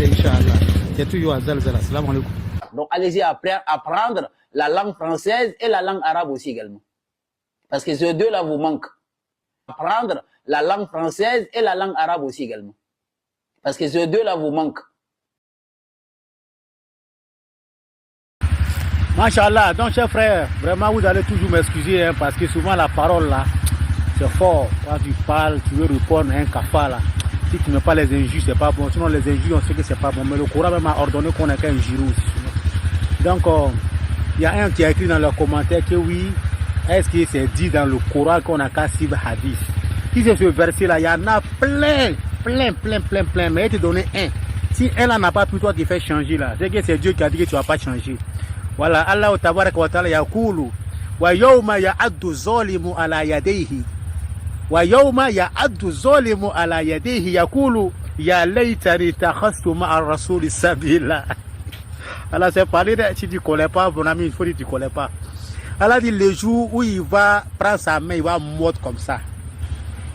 Inch'Allah. C'est toujours à Zalzala. Salam alaikum. Donc allez-y apprendre la langue française et la langue arabe aussi également. Parce que ces deux-là vous manquent. Apprendre la langue française et la langue arabe aussi également. Parce que ces deux-là vous manquent. Masha'Allah, donc chers frères, vraiment vous allez toujours m'excuser hein, parce que souvent la parole là, c'est fort. Quand tu parles, tu veux répondre à un cafard là. Si tu mets pas les injures, c'est pas bon. Sinon les injures, on sait que c'est pas bon. Mais le Coran même a ordonné qu'on ait qu'un injure aussi. Donc, il y a un qui a écrit dans le commentaire que oui, est-ce que c'est dit dans le Coran qu'on a qu'à suivre hadith? Si c'est ce verset là, il y en a plein. Mais il te donné un. Si un là n'a pas pu, toi qui fait changer là, c'est que c'est Dieu qui a dit que tu vas pas changer. Voilà, Allah tabaraka wa ta'ala yaqulu wa yawma ya'addu zalimu ala yadayhi wa yawma ya'addu zalimu ala yadayhi yaqulu ya laytani takhastu ma'a rasuli sabila. Allah c'est parlé de si tu connais pas mon ami, il faut dire tu connais pas. Allah dit le jour où il va prendre sa main, il va mordre comme ça.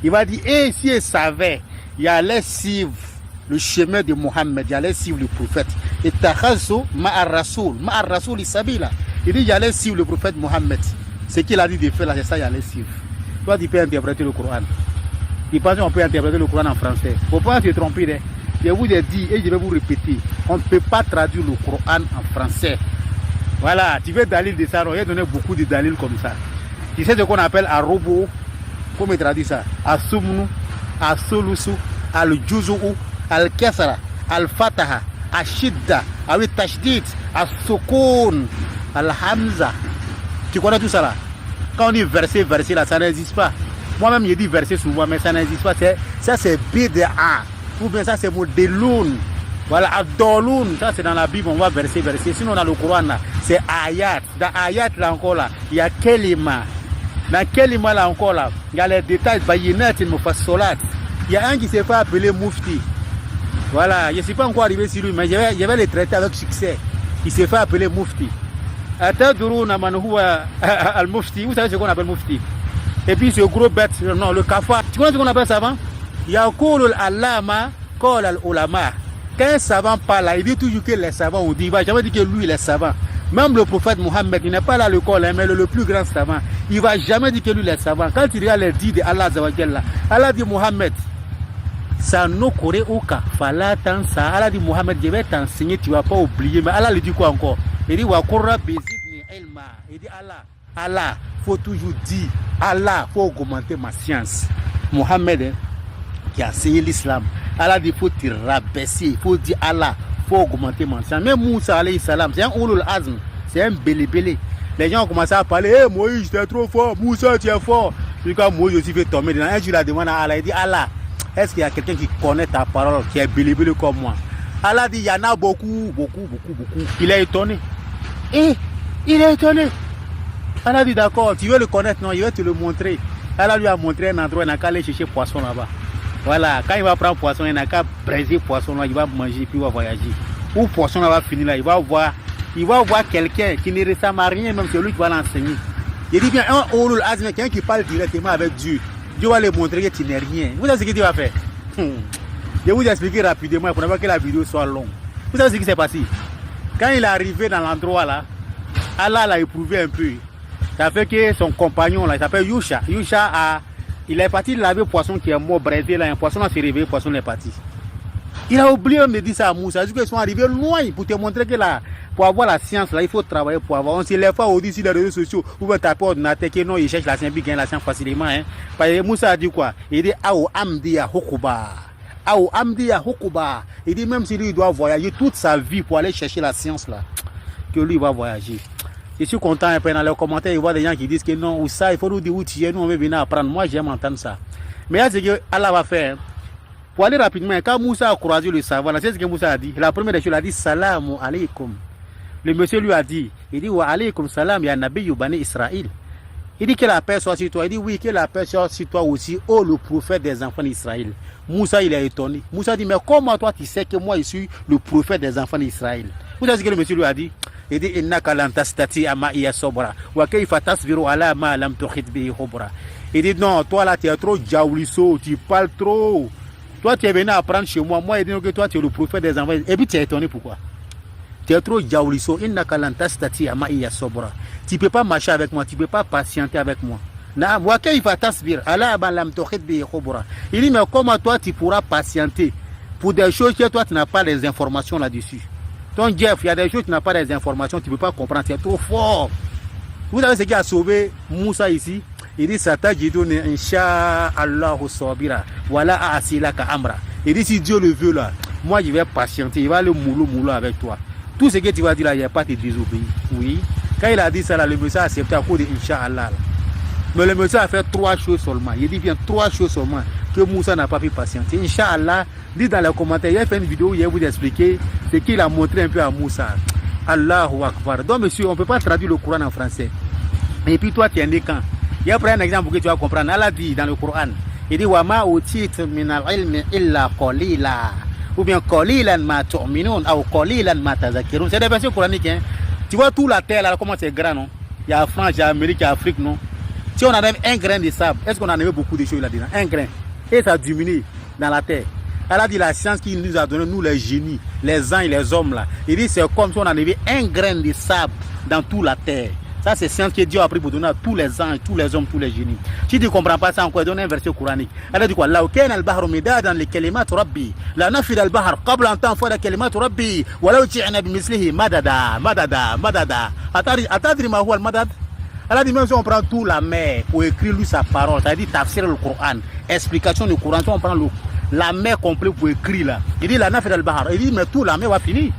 Il va dire et si il savait, il allait suivre le chemin de Mohammed, il allait suivre le prophète. Et takhasu ma'a rasoul sabila. Il dit il allait suivre le prophète Mohammed. Ce qu'il a dit de faire là, c'est ça, il allait suivre. Toi, tu peux interpréter le Coran. Il pense qu'on peut interpréter le Coran en français. Il ne faut pas se tromper. Je vous ai dit et je vais vous répéter. On ne peut pas traduire le Coran en français. Voilà, tu veux dalil de ça, on va donner beaucoup de dalil comme ça. Tu sais ce qu'on appelle Arobo. Comment traduire ça? Asumnu, Asolusu, Al-Juzu'u, Al-Kasra, Al-Fataha, Al-Shidda, Al-Tashdid, Al-Sukun, Al-Hamza. Tu connais tout ça là? Quand on dit verset là, ça n'existe pas. Moi-même, je dis verset souvent, mais ça n'existe pas. Ça, c'est BDA. Ou bien ça, c'est Modeloun. Voilà, Adoloun. Ça, c'est dans la Bible, on voit verset. Sinon, dans le Coran, là, c'est Ayat. Dans Ayat, là encore, là, il y a Kelima. Dans Kelima, là encore, là, il y a les détails. Bayinat, il me fait solat. Il y a un qui s'est fait appeler Mufti. Voilà, je ne suis pas encore arrivé sur lui, mais je vais le traiter avec succès. Il s'est fait appeler Mufti. Al-Mufti, vous savez ce qu'on appelle Mufti. Et puis ce gros bête, non, le kafar. Tu connais ce qu'on appelle savant? Yaqulu al-allama qala al-ulama. Quand un savant parle là, il dit toujours que les savants ont dit. Il ne va jamais dire que lui il est savant. Même le prophète Mohammed, il n'est pas là le col, mais le plus grand savant. Il ne va jamais dire que lui il est savant. Quand il regarde les dits de Allah Zawajal, Allah dit Mohammed, ça nous corée au cas. Fala tansa. Allah dit Mohammed, je vais t'enseigner, tu ne vas pas oublier. Mais Allah lui dit quoi encore? Il dit wa qurra bizidni ilma. Il dit Allah, faut toujours dire Allah, faut augmenter ma science. Mohammed qui a enseigné l'islam. Allah dit faut te rabaisser, il faut dire Allah, faut augmenter ma science. Même Moussa alayhi salam, c'est un ulul azm, c'est un belé. Les gens ont commencé à parler, hey, Moïse, tu es trop fort, Moussa, tu es fort. C'est quand Moïse aussi fait tomber. Un jour, il a demandé à Allah, il dit Allah, est-ce qu'il y a quelqu'un qui connaît ta parole, qui est belé comme moi? Allah dit, il y en a beaucoup. Il est étonné. Et il est étonné. Allah dit, d'accord, tu veux le connaître? Non, il va te le montrer. Allah lui a montré un endroit, il n'a qu'à aller chercher poisson là-bas. Voilà, quand il va prendre poisson, il n'a qu'à briser poisson là, il va manger, puis il va voyager. Ou poisson là va finir là, il va voir quelqu'un qui ne ressemble à rien, même c'est lui qui va l'enseigner. Il dit bien, un Ulul Azm, quelqu'un qui parle directement avec Dieu. Dieu va lui montrer que tu n'es rien. Vous savez ce que Dieu va faire? Je vais vous expliquer rapidement pour ne pas que la vidéo soit longue. Vous savez ce qui s'est passé? Quand il est arrivé dans l'endroit là, Allah l'a éprouvé un peu. Ça fait que son compagnon là, il s'appelle Yusha. Il est parti laver le poisson qui est mort, brisé là. Un poisson s'est réveillé, le poisson est parti. Il a oublié de dire ça à Moussa. C'est-à-dire qu'ils sont arrivés loin pour te montrer que là, pour avoir la science là, il faut travailler pour avoir. On ne se lève pas au-dessus des réseaux sociaux. Vous pouvez taper ordinateur que non, il cherche la science, il gagne la science facilement. Hein. Parce que Moussa a dit quoi? Il dit Aou Amdiya Hukuba. Il dit même si lui il doit voyager toute sa vie pour aller chercher la science là, que lui il va voyager. Je suis content un peu dans les commentaires, il voit des gens qui disent que non, ou ça, il faut nous dire où tu es, nous on veut venir apprendre. Moi j'aime entendre ça. Mais il y a ce que Allah va faire. Pour aller rapidement, quand Moussa a croisé le savant, c'est ce que Moussa a dit. La première des choses, il a dit Salamu alaykum. Le monsieur lui a dit, il dit Wa alaykum salam ya nabi bani Israël. Il dit que la paix soit sur toi. Il dit oui, que la paix soit sur toi aussi, oh le prophète des enfants d'Israël. Moussa il est étonné. Moussa dit mais comment toi tu sais que moi je suis le prophète des enfants d'Israël? Vous savez ce que le monsieur lui a dit? Il dit innaka lan tastati ama iya sobra wa kayfa tasbiru ala ma lam tuhit bihi khubra. Il dit non, toi là tu es trop jaoulisso, tu parles trop. Toi, tu es venu apprendre chez moi. Moi, je dis que toi, tu es le prophète des envoyés. Et puis, tu es étonné pourquoi? Tu es trop jaoulisso. Tu ne peux pas marcher avec moi. Tu ne peux pas patienter avec moi. Il dit, mais comment toi, tu pourras patienter pour des choses que toi, tu n'as pas les informations là-dessus? Donc, Jeff, il y a des choses que tu n'as pas les informations, tu ne peux pas comprendre. Tu es trop fort. Vous savez ce qui a sauvé Moussa ici? Il dit, Satajidone, Inch'Allah, Sobira. Voilà, Asilaka Amra. Il dit, si Dieu le veut là, moi, je vais patienter. Il va aller moulou avec toi. Tout ce que tu vas dire là, il n'y a pas de désobéir. Oui. Quand il a dit ça là, le monsieur a accepté à cause de Inch'Allah. Mais le monsieur a fait 3 choses seulement. Il dit bien 3 choses seulement que Moussa n'a pas pu patienter. Inch'Allah, dit dans les commentaires, il a fait une vidéo où il va vous expliquer ce qu'il a montré un peu à Moussa. Allahu Akbar. Donc monsieur, on ne peut pas traduire le Coran en français. Et puis toi, tu es né quand? Il y a un exemple que tu vas comprendre. Allah dit dans le Coran, il dit Wama utit min al-ilmi illa qalila. Ou bien qalilan ma tu'minun ou qalilan ma tazakirun. C'est des versions coraniques. Hein? Tu vois tout la terre là, comment c'est grand, non? Il y a France, il y a Amérique, il y a Afrique, non? Si on enlève un grain de sable, est-ce qu'on enlève beaucoup de choses là-dedans? Un grain. Et ça diminue dans la terre. Elle a dit la science qui nous a donné, nous les génies, les anges et les hommes là. Il dit c'est comme si on enlevait un grain de sable dans toute la terre. Ça c'est science que Dieu a pris pour donner à tous les anges, tous les hommes, tous les génies. Si tu ne comprends pas ça, encore donne un verset coranique. Elle a dit quoi? La uken al-bahru midadan li kalimat rabbi. La nafid al-bahr qabla an tanfada kalimat rabbi. Wa law ji'na bimislihi madada. Atadri ma huwa al-madad? Elle a dit même si on prend tout la mer pour écrire lui sa parole, ça dit tafsir le Coran, explication du Coran, si on prend la mer complète pour écrire là, il dit la nafid al-bahar, il dit mais tout la mer va finir.